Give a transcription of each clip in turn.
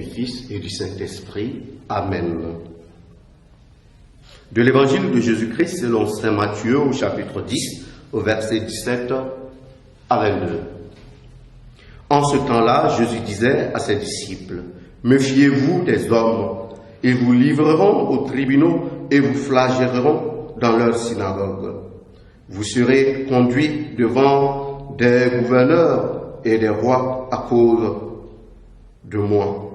Fils et du Saint-Esprit. Amen. De l'Évangile de Jésus-Christ selon saint Matthieu au chapitre 10, au verset 17 à 22. En ce temps-là, Jésus disait à ses disciples, « Méfiez-vous des hommes, ils vous livreront aux tribunaux et vous flagelleront dans leurs synagogues. Vous serez conduits devant des gouverneurs et des rois à cause de moi.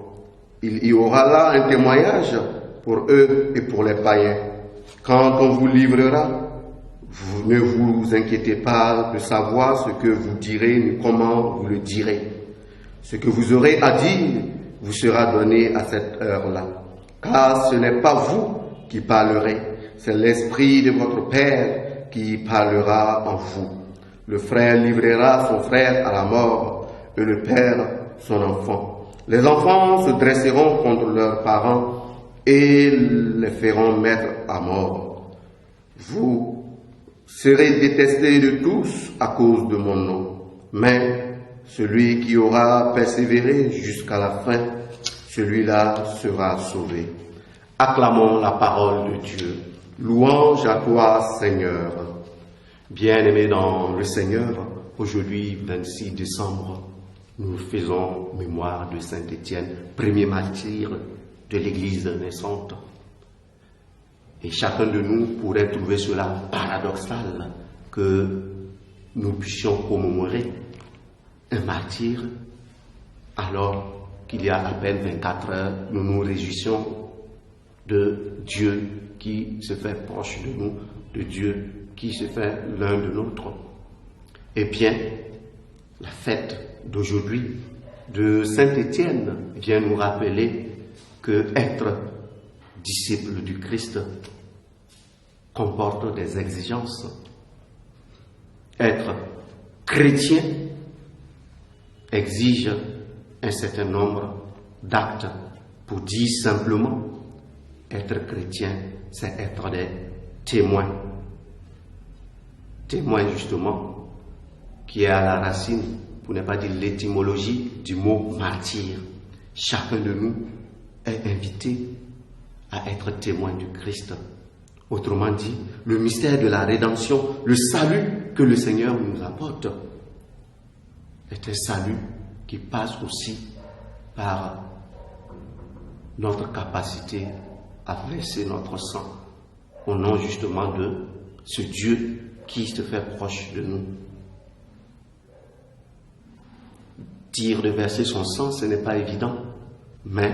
Il y aura là un témoignage pour eux et pour les païens. Quand on vous livrera, ne vous inquiétez pas de savoir ce que vous direz ni comment vous le direz. Ce que vous aurez à dire vous sera donné à cette heure-là. Car ce n'est pas vous qui parlerez, c'est l'Esprit de votre Père qui parlera en vous. Le frère livrera son frère à la mort et le père son enfant. Les enfants se dresseront contre leurs parents et les feront mettre à mort. Vous serez détestés de tous à cause de mon nom, mais celui qui aura persévéré jusqu'à la fin, celui-là sera sauvé. Acclamons la parole de Dieu. Louange à toi, Seigneur. Bien-aimés dans le Seigneur, aujourd'hui, 26 décembre, nous faisons mémoire de Saint Étienne, premier martyr de l'Église naissante. Et chacun de nous pourrait trouver cela paradoxal que nous puissions commémorer un martyr alors qu'il y a à peine 24 heures, nous nous réjouissons de Dieu qui se fait proche de nous, de Dieu qui se fait l'un de l'autre. Eh bien, la fête d'aujourd'hui de Saint Étienne vient nous rappeler que être disciple du Christ comporte des exigences. Être chrétien exige un certain nombre d'actes. Pour dire simplement, être chrétien, c'est être des témoins. Témoins, justement, qui est à la racine, pour ne pas dire l'étymologie du mot martyr. Chacun de nous est invité à être témoin du Christ. Autrement dit, le mystère de la rédemption, le salut que le Seigneur nous apporte, est un salut qui passe aussi par notre capacité à verser notre sang au nom justement de ce Dieu qui se fait proche de nous. Dire de verser son sang, ce n'est pas évident, mais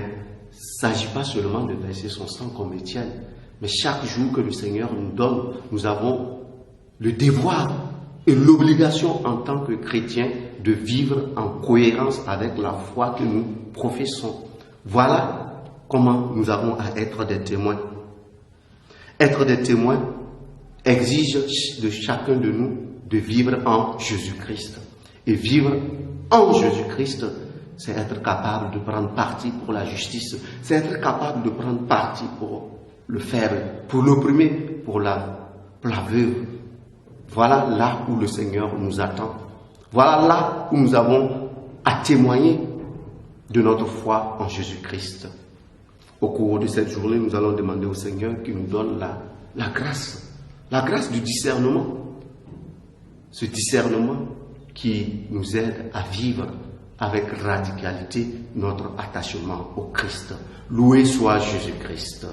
il ne s'agit pas seulement de verser son sang comme Étienne, mais chaque jour que le Seigneur nous donne, nous avons le devoir et l'obligation en tant que chrétiens de vivre en cohérence avec la foi que nous professons. Voilà comment nous avons à être des témoins. Être des témoins exige de chacun de nous de vivre en Jésus-Christ. Et vivre en Jésus-Christ, c'est être capable de prendre parti pour la justice, c'est être capable de prendre parti pour le faible, pour l'opprimé, pour la veuve. Voilà là où le Seigneur nous attend. Voilà là où nous avons à témoigner de notre foi en Jésus-Christ. Au cours de cette journée, nous allons demander au Seigneur qu'il nous donne la grâce du discernement. Ce discernement qui nous aide à vivre avec radicalité notre attachement au Christ. Loué soit Jésus-Christ.